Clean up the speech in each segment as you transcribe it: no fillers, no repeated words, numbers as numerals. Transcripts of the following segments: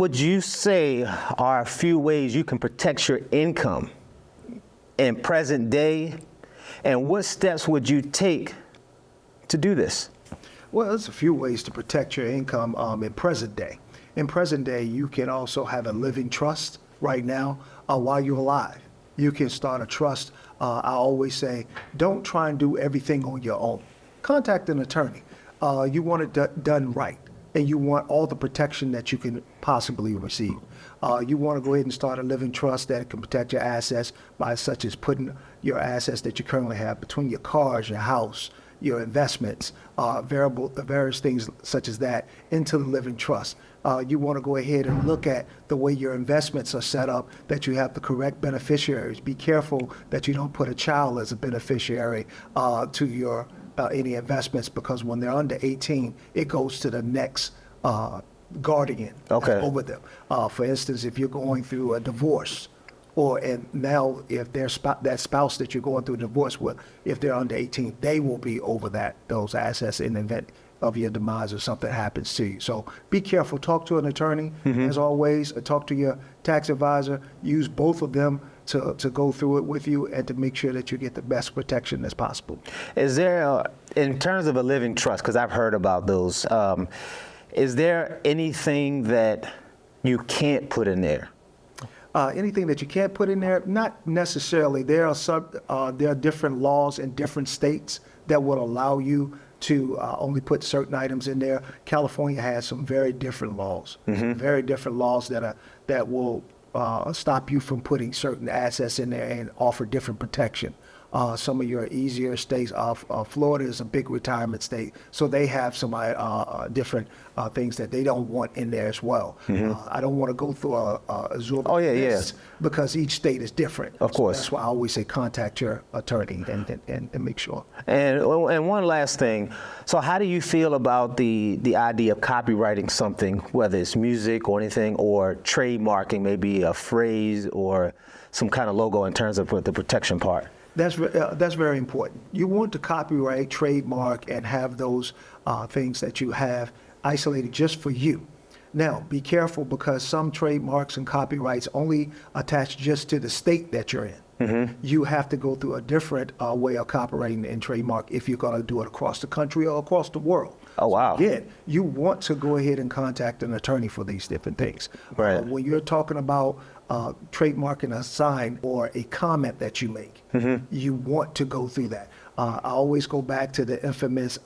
would you say are a few ways you can protect your income in present day, and what steps would you take to do this? Well, there's a few ways to protect your income in present day. In present day, you can also have a living trust right now while you're alive. You can start a trust. I always say, don't try and do everything on your own. Contact an attorney. You want it done right, and you want all the protection that you can possibly receive. You want to go ahead and start a living trust that can protect your assets by such as putting your assets that you currently have between your cars, your house, your investments, various things such as that into the living trust. You want to go ahead and look at the way your investments are set up, that you have the correct beneficiaries. Be careful that you don't put a child as a beneficiary to your any investments, because when they're under 18, it goes to the next guardian over them. For instance, if you're going through a divorce, and now if that spouse that you're going through a divorce with, if they're under 18, they will be over those assets in the event of your demise or something happens to you. So be careful. Talk to an attorney, as always. Talk to your tax advisor. Use both of them to go through it with you and to make sure that you get the best protection as possible. Is there, in terms of a living trust, because I've heard about those, is there anything that you can't put in there? Anything that you can't put in there? Not necessarily. There are different laws in different states that will allow you to only put certain items in there. California has some very different laws, very different laws that will stop you from putting certain assets in there and offer different protection. Some of your easier states, Florida is a big retirement state, so they have some different things that they don't want in there as well. I don't want to go through a absorbent list because each state is different. Of course. So that's why I always say contact your attorney and make sure. And one last thing. So how do you feel about the idea of copywriting something, whether it's music or anything, or trademarking maybe a phrase or some kind of logo in terms of the protection part? That's very important. You want to copyright, trademark, and have those things that you have isolated just for you. Now, be careful, because some trademarks and copyrights only attach just to the state that you're in. You have to go through a different way of copyrighting and trademark if you're going to do it across the country or across the world. Oh, wow. So again, you want to go ahead and contact an attorney for these different things. Right. When you're talking about trademarking a sign or a comment that you make, you want to go through that. I always go back to the infamous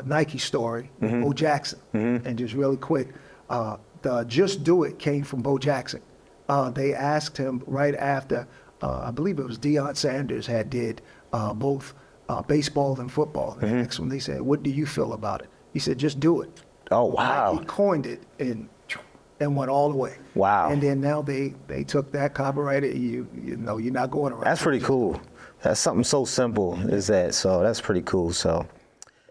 Nike story, Bo Jackson. And just really quick, the Just Do It came from Bo Jackson. They asked him right after, I believe it was Deion Sanders had did both baseball and football. And the next one, they said, "What do you feel about it?" He said, "Just do it." Oh, wow. He coined it and went all the way. Wow. And then now they took that, copyrighted. You know, you're not going around. That's pretty cool. That's something so simple as that. So that's pretty cool. So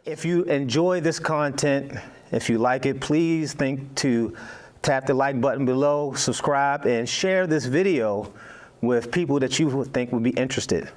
if you enjoy this content, if you like it, please think to tap the like button below, subscribe, and share this video with people that you would think would be interested.